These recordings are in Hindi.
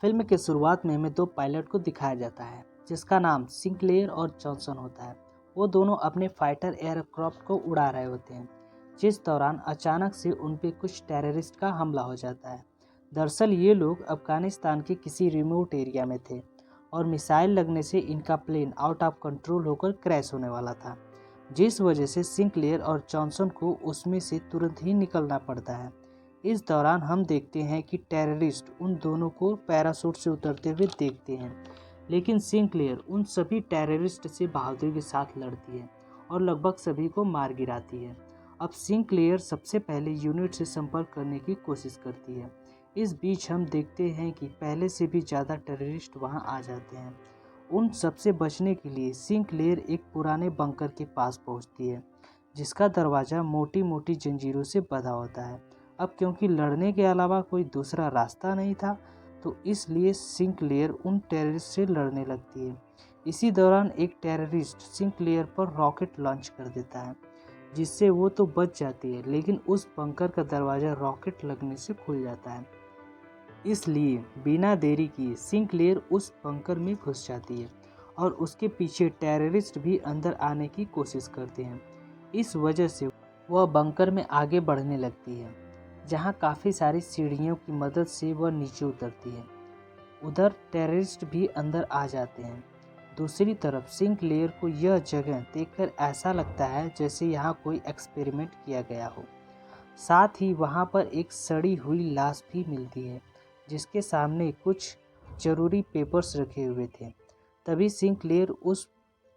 फिल्म के शुरुआत में हमें दो पायलट को दिखाया जाता है जिसका नाम सिंक्लेयर और जॉनसन होता है। वो दोनों अपने फाइटर एयरक्राफ्ट को उड़ा रहे होते हैं जिस दौरान अचानक से उन पे कुछ टेररिस्ट का हमला हो जाता है। दरअसल ये लोग अफगानिस्तान के किसी रिमोट एरिया में थे और मिसाइल लगने से इनका प्लेन आउट ऑफ कंट्रोल होकर क्रैश होने वाला था, जिस वजह से सिंक्लेयर और जॉनसन को उसमें से तुरंत ही निकलना पड़ता है। इस दौरान हम देखते हैं कि टेररिस्ट उन दोनों को पैराशूट से उतरते हुए देखते हैं, लेकिन सिंक्लेयर उन सभी टेररिस्ट से बहादुरी के साथ लड़ती है और लगभग सभी को मार गिराती है। अब सिंक्लेयर सबसे पहले यूनिट से संपर्क करने की कोशिश करती है। इस बीच हम देखते हैं कि पहले से भी ज़्यादा टेररिस्ट वहां आ जाते हैं। उन सबसे बचने के लिए सिंक्लेयर एक पुराने बंकर के पास पहुंचती है जिसका दरवाज़ा मोटी मोटी जंजीरों से बंधा होता है। अब क्योंकि लड़ने के अलावा कोई दूसरा रास्ता नहीं था तो इसलिए सिंक्लेयर उन टेररिस्ट से लड़ने लगती है। इसी दौरान एक टेररिस्ट सिंक्लेयर पर रॉकेट लॉन्च कर देता है जिससे वो तो बच जाती है, लेकिन उस बंकर का दरवाज़ा रॉकेट लगने से खुल जाता है। इसलिए बिना देरी किए सिंक्लेयर उस बंकर में घुस जाती है और उसके पीछे टेररिस्ट भी अंदर आने की कोशिश करते हैं। इस वजह से वह बंकर में आगे बढ़ने लगती है जहां काफ़ी सारी सीढ़ियों की मदद से वह नीचे उतरती है। उधर टेररिस्ट भी अंदर आ जाते हैं। दूसरी तरफ सिंक्लेयर को यह जगह देखकर ऐसा लगता है जैसे यहाँ कोई एक्सपेरिमेंट किया गया हो। साथ ही वहाँ पर एक सड़ी हुई लाश भी मिलती है जिसके सामने कुछ जरूरी पेपर्स रखे हुए थे। तभी सिंक्लेयर उस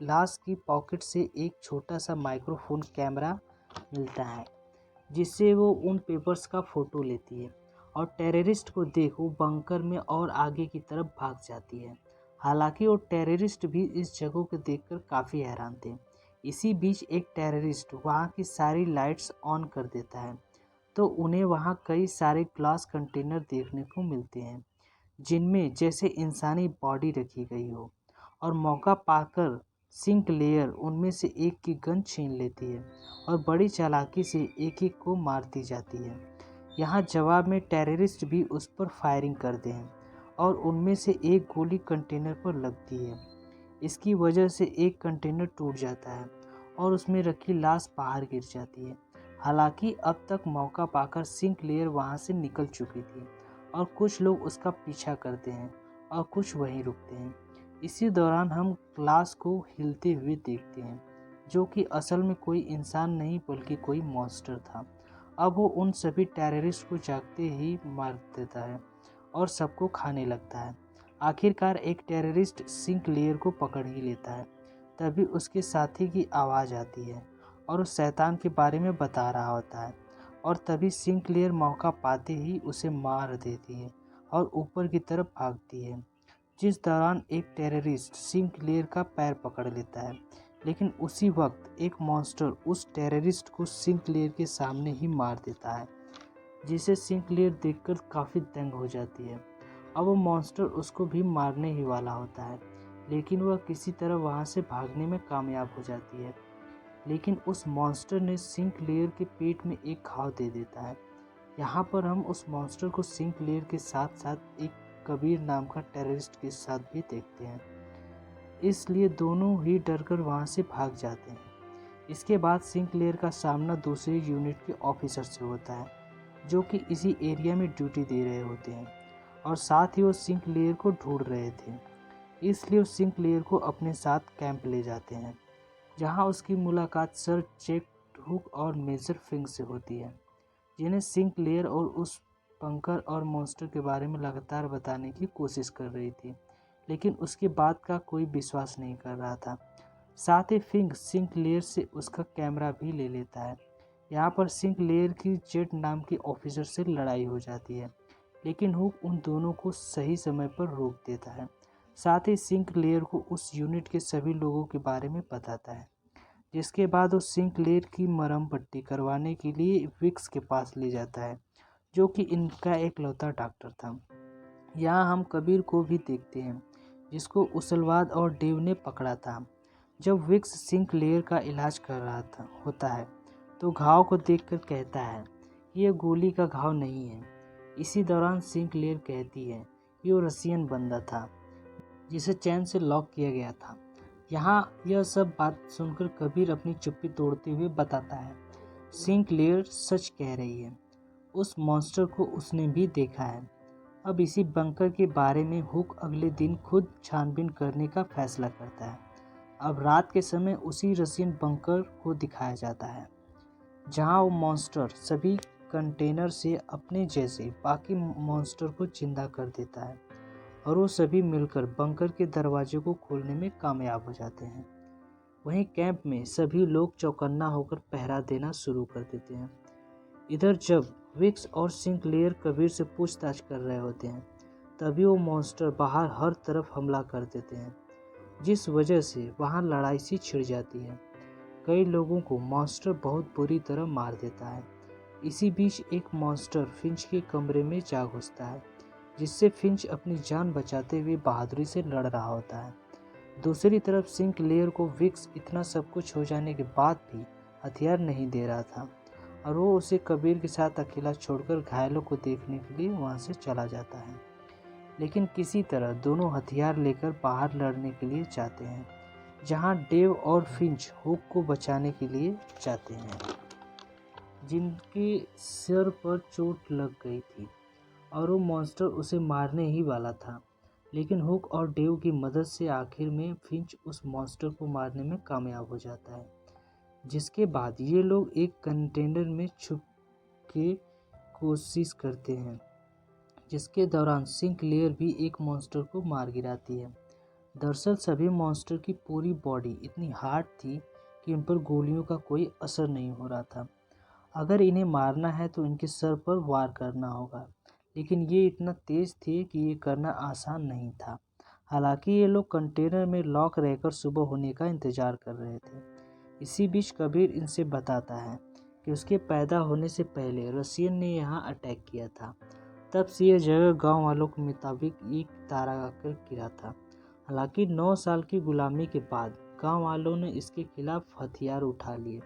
लाश की पॉकेट से एक छोटा सा माइक्रोफोन कैमरा मिलता है जिससे वो उन पेपर्स का फ़ोटो लेती है और टेररिस्ट को देख वो बंकर में और आगे की तरफ भाग जाती है। हालांकि वो टेररिस्ट भी इस जगह को देखकर काफ़ी हैरान थे। इसी बीच एक टेररिस्ट वहाँ की सारी लाइट्स ऑन कर देता है तो उन्हें वहाँ कई सारे ग्लास कंटेनर देखने को मिलते हैं जिनमें जैसे इंसानी बॉडी रखी गई हो, और मौका पाकर सिंक्लेयर उनमें से एक की गन छीन लेती है और बड़ी चालाकी से एक एक को मारती जाती है। यहाँ जवाब में टेररिस्ट भी उस पर फायरिंग करते हैं और उनमें से एक गोली कंटेनर पर लगती है। इसकी वजह से एक कंटेनर टूट जाता है और उसमें रखी लाश बाहर गिर जाती है। हालांकि अब तक मौका पाकर सिंक्लेयर वहाँ से निकल चुकी थी और कुछ लोग उसका पीछा करते हैं और कुछ वहीं रुकते हैं। इसी दौरान हम लाश को हिलते हुए देखते हैं जो कि असल में कोई इंसान नहीं बल्कि कोई मॉन्स्टर था। अब वो उन सभी टेररिस्ट को जागते ही मार देता है और सबको खाने लगता है। आखिरकार एक टेररिस्ट सिंक्लेयर को पकड़ ही लेता है। तभी उसके साथी की आवाज़ आती है और उस शैतान के बारे में बता रहा होता है, और तभी सिंक्लेयर मौका पाते ही उसे मार देती है और ऊपर की तरफ भागती है। जिस दौरान एक टेररिस्ट सिंक्लेयर का पैर पकड़ लेता है, लेकिन उसी वक्त एक मॉन्स्टर उस टेररिस्ट को सिंक्लेयर के सामने ही मार देता है जिसे सिंक्लेयर देखकर काफ़ी दंग हो जाती है। अब वो मॉन्स्टर उसको भी मारने ही वाला होता है, लेकिन वह किसी तरह वहाँ से भागने में कामयाब हो जाती है। लेकिन उस मॉन्स्टर ने सिंक्लेयर के पेट में एक घाव दे देता है। यहाँ पर हम उस मॉन्स्टर को सिंक्लेयर के साथ साथ एक कबीर नाम का टेररिस्ट के साथ भी देखते हैं, इसलिए दोनों ही डरकर वहाँ से भाग जाते हैं। इसके बाद सिंक्लेयर का सामना दूसरे यूनिट के ऑफिसर से होता है जो कि इसी एरिया में ड्यूटी दे रहे होते हैं, और साथ ही वो सिंक्लेयर को ढूंढ रहे थे। इसलिए वो सिंक्लेयर को अपने साथ कैंप ले जाते हैं जहां उसकी मुलाकात सर चेक हुक और मेजर फिंग से होती है, जिन्हें सिंक्लेयर और उस पंकर और मॉन्स्टर के बारे में लगातार बताने की कोशिश कर रही थी, लेकिन उसकी बात का कोई विश्वास नहीं कर रहा था। साथ ही फिंग सिंक्लेयर से उसका कैमरा भी ले लेता है। यहाँ पर सिंक्लेयर की जेट नाम की ऑफिसर से लड़ाई हो जाती है, लेकिन हुक उन दोनों को सही समय पर रोक देता है। साथ ही सिंक्लेयर को उस यूनिट के सभी लोगों के बारे में बताता है, जिसके बाद वो सिंक्लेयर की मरहम पट्टी करवाने के लिए विक्स के पास ले जाता है जो कि इनका एकलौता डॉक्टर था। यहाँ हम कबीर को भी देखते हैं जिसको उसलवाद और डेव ने पकड़ा था। जब विक्स सिंक्लेयर का इलाज कर रहा होता है तो घाव को देखकर कहता है कि यह गोली का घाव नहीं है। इसी दौरान सिंक्लेयर कहती है कि वो रसियन बंदा था जिसे चैन से लॉक किया गया था। यहाँ यह सब बात सुनकर कबीर अपनी चुप्पी तोड़ते हुए बताता है, सिंक्लेयर सच कह रही है, उस मॉन्स्टर को उसने भी देखा है। अब इसी बंकर के बारे में हुक अगले दिन खुद छानबीन करने का फैसला करता है। अब रात के समय उसी रसियन बंकर को दिखाया जाता है जहां वो मॉन्स्टर सभी कंटेनर से अपने जैसे बाकी मॉन्स्टर को जिंदा कर देता है और वो सभी मिलकर बंकर के दरवाजे को खोलने में कामयाब हो जाते हैं। वहीं कैंप में सभी लोग चौकन्ना होकर पहरा देना शुरू कर देते हैं। इधर जब विक्स और सिंक्लेयर कबीर से पूछताछ कर रहे होते हैं, तभी वो मॉन्स्टर बाहर हर तरफ हमला कर देते हैं, जिस वजह से वहां लड़ाई सी छिड़ जाती है। कई लोगों को मॉन्स्टर बहुत बुरी तरह मार देता है। इसी बीच एक मॉन्स्टर फिंच के कमरे में जा घुसता है, जिससे फिंच अपनी जान बचाते हुए बहादुरी से लड़ रहा होता है। दूसरी तरफ सिंक्लेयर को विक्स इतना सब कुछ हो जाने के बाद भी हथियार नहीं दे रहा था और वो उसे कबीर के साथ अकेला छोड़कर घायलों को देखने के लिए वहां से चला जाता है। लेकिन किसी तरह दोनों हथियार लेकर बाहर लड़ने के लिए जाते हैं, जहां डेव और फिंच हुक को बचाने के लिए जाते हैं, जिनके सिर पर चोट लग गई थी और वो मॉन्स्टर उसे मारने ही वाला था। लेकिन हुक और डेव की मदद से आखिर में फिंच उस मॉन्स्टर को मारने में कामयाब हो जाता है, जिसके बाद ये लोग एक कंटेनर में छुप के कोशिश करते हैं, जिसके दौरान सिंक्लेयर भी एक मॉन्स्टर को मार गिराती है। दरअसल सभी मॉन्स्टर की पूरी बॉडी इतनी हार्ड थी कि इन पर गोलियों का कोई असर नहीं हो रहा था। अगर इन्हें मारना है तो इनके सर पर वार करना होगा, लेकिन ये इतना तेज थे कि ये करना आसान नहीं था। हालांकि ये लोग कंटेनर में लॉक रहकर सुबह होने का इंतजार कर रहे थे। इसी बीच कबीर इनसे बताता है कि उसके पैदा होने से पहले रसियन ने यहाँ अटैक किया था। तब से यह जगह गांव वालों के मुताबिक एक तारा आकर गिरा था। हालांकि 9 साल की गुलामी के बाद गांव वालों ने इसके खिलाफ हथियार उठा लिए।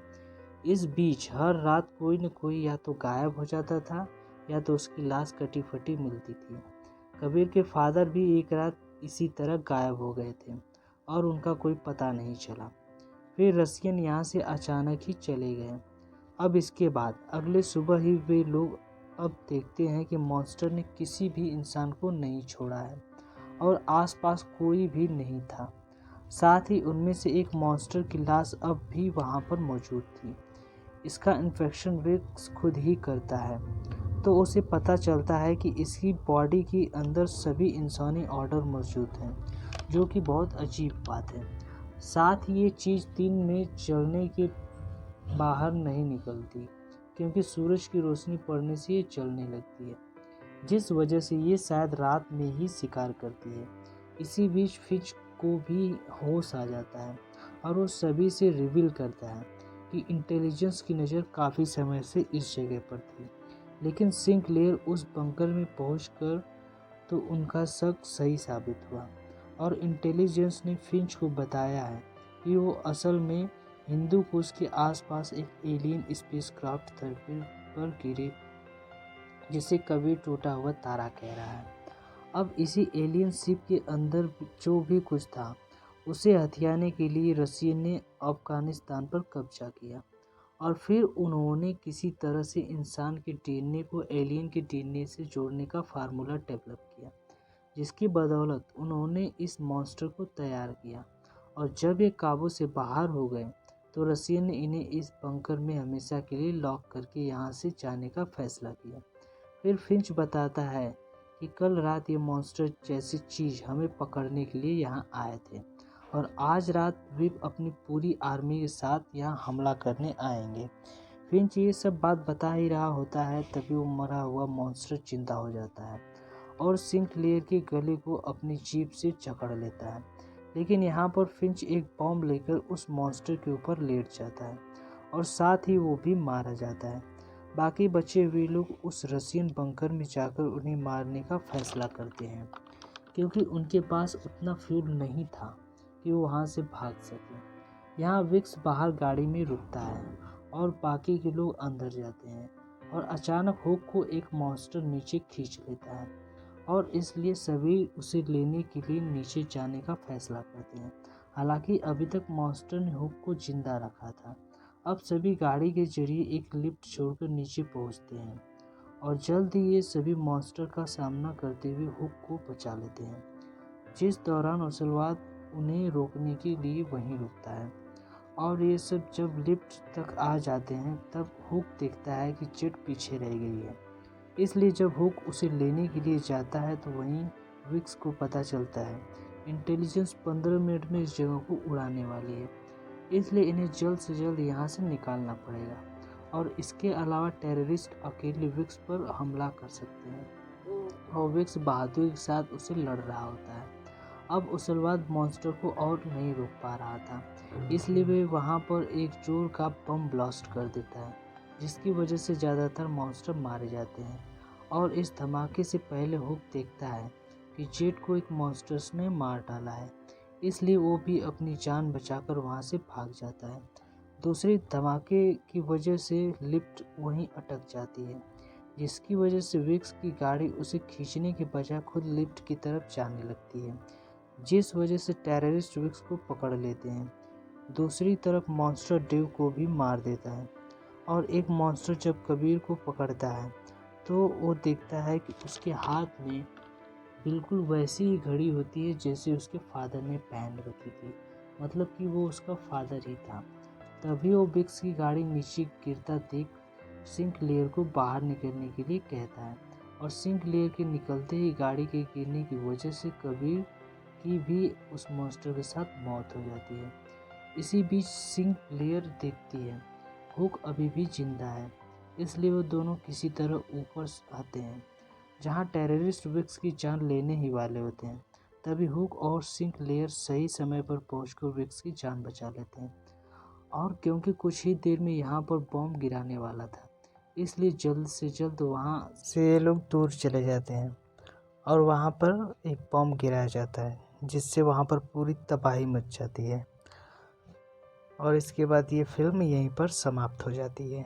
इस बीच हर रात कोई न कोई या तो गायब हो जाता था या तो उसकी लाश कटी फटी मिलती थी। कबीर के फादर भी एक रात इसी तरह गायब हो गए थे और उनका कोई पता नहीं चला। फिर रसियन यहाँ से अचानक ही चले गए। अब इसके बाद अगले सुबह ही वे लोग अब देखते हैं कि मॉन्स्टर ने किसी भी इंसान को नहीं छोड़ा है और आसपास कोई भी नहीं था। साथ ही उनमें से एक मॉन्स्टर की लाश अब भी वहाँ पर मौजूद थी। इसका इन्फेक्शन विक्स खुद ही करता है, तो उसे पता चलता है कि इसकी बॉडी के अंदर सभी इंसानी ऑर्डर मौजूद हैं, जो कि बहुत अजीब बात है। साथ ही ये चीज़ दिन में जलने के बाहर नहीं निकलती, क्योंकि सूरज की रोशनी पड़ने से ये जलने लगती है, जिस वजह से ये शायद रात में ही शिकार करती है। इसी बीच फिंच को भी होश आ जाता है और वो सभी से रिवील करता है कि इंटेलिजेंस की नज़र काफ़ी समय से इस जगह पर थी। लेकिन सिंक्लेयर उस बंकर में पहुंचकर तो उनका शक सही साबित हुआ और इंटेलिजेंस ने फिंच को बताया है कि वो असल में हिंदू कुश के आसपास एक एलियन स्पेसक्राफ्ट धरती पर गिरे, जिसे कबीर टूटा हुआ तारा कह रहा है। अब इसी एलियन शिप के अंदर जो भी कुछ था उसे हथियाने के लिए रसियन ने अफगानिस्तान पर कब्जा किया और फिर उन्होंने किसी तरह से इंसान के डीएनए को एलियन के डीएनए से जोड़ने का फार्मूला डेवलप किया, जिसकी बदौलत उन्होंने इस मॉन्स्टर को तैयार किया। और जब ये काबू से बाहर हो गए तो रसियन ने इन्हें इस बंकर में हमेशा के लिए लॉक करके यहाँ से जाने का फैसला किया। फिर फिंच बताता है कि कल रात ये मॉन्स्टर जैसी चीज़ हमें पकड़ने के लिए यहाँ आए थे और आज रात वे अपनी पूरी आर्मी के साथ यहाँ हमला करने आएंगे। फिंच ये सब बात बता ही रहा होता है, तभी वो मरा हुआ मॉन्स्टर जिंदा हो जाता है और सिंक्लेयर के गले को अपनी जीभ से जकड़ लेता है। लेकिन यहाँ पर फिंच एक बॉम्ब लेकर उस मॉन्स्टर के ऊपर लेट जाता है और साथ ही वो भी मारा जाता है। बाकी बचे हुए लोग उस रसियन बंकर में जाकर उन्हें मारने का फैसला करते हैं, क्योंकि उनके पास उतना फ्यूल नहीं था कि वो वहाँ से भाग सके। यहाँ विक्स बाहर गाड़ी में रुकता है और बाकी के लोग अंदर जाते हैं और अचानक हुक को एक मॉन्स्टर नीचे खींच लेता है और इसलिए सभी उसे लेने के लिए नीचे जाने का फैसला करते हैं। हालांकि अभी तक मॉन्स्टर ने हुक को जिंदा रखा था। अब सभी गाड़ी के जरिए एक लिफ्ट छोड़कर नीचे पहुंचते हैं और जल्द ही ये सभी मॉन्स्टर का सामना करते हुए हुक को बचा लेते हैं, जिस दौरान ओसेलवाद उन्हें रोकने के लिए वहीं रुकता है। और ये सब जब लिफ्ट तक आ जाते हैं तब हुक देखता है कि जेट पीछे रह गई है। इसलिए जब हुक उसे लेने के लिए जाता है तो वहीं विक्स को पता चलता है इंटेलिजेंस 15 मिनट में इस जगह को उड़ाने वाली है, इसलिए इन्हें जल्द से जल्द यहाँ से निकालना पड़ेगा। और इसके अलावा टेररिस्ट अकेले विक्स पर हमला कर सकते हैं और विक्स बहादुरी के साथ उसे लड़ रहा होता है। अब ओसेलवाद मॉन्स्टर को और नहीं रोक पा रहा था, इसलिए वे वहाँ पर एक जोर का बम ब्लास्ट कर देता है, जिसकी वजह से ज़्यादातर मॉन्स्टर मारे जाते हैं। और इस धमाके से पहले हुक देखता है कि जेट को एक मॉन्स्टर्स ने मार डाला है, इसलिए वो भी अपनी जान बचाकर वहाँ से भाग जाता है। दूसरे धमाके की वजह से लिफ्ट वहीं अटक जाती है, जिसकी वजह से विक्स की गाड़ी उसे खींचने के बजाय खुद लिफ्ट की तरफ जाने लगती है, जिस वजह से टेररिस्ट विक्स को पकड़ लेते हैं। दूसरी तरफ मॉन्स्टर डेव को भी मार देता है और एक मॉन्स्टर जब कबीर को पकड़ता है तो वो देखता है कि उसके हाथ में बिल्कुल वैसी ही घड़ी होती है जैसे उसके फादर ने पहन रखी थी, मतलब कि वो उसका फादर ही था। तभी वो विक्स की गाड़ी नीचे गिरता देख सिंकलेयर को बाहर निकलने के लिए कहता है और सिंकलेयर के निकलते ही गाड़ी के गिरने की वजह से कबीर की भी उस मॉन्स्टर के साथ मौत हो जाती है। इसी बीच सिंकलेयर देखती है हुक अभी भी जिंदा है, इसलिए वो दोनों किसी तरह ऊपर आते हैं जहां टेररिस्ट विक्स की जान लेने ही वाले होते हैं। तभी हुक और सिंकलेयर सही समय पर पहुंचकर विक्स की जान बचा लेते हैं और क्योंकि कुछ ही देर में यहाँ पर बॉम्ब गिराने वाला था, इसलिए जल्द से जल्द वहाँ से ये लोग दूर चले जाते हैं और वहाँ पर एक बॉम्ब गिराया जाता है, जिससे वहाँ पर पूरी तबाही मच जाती है और इसके बाद ये फिल्म यहीं पर समाप्त हो जाती है।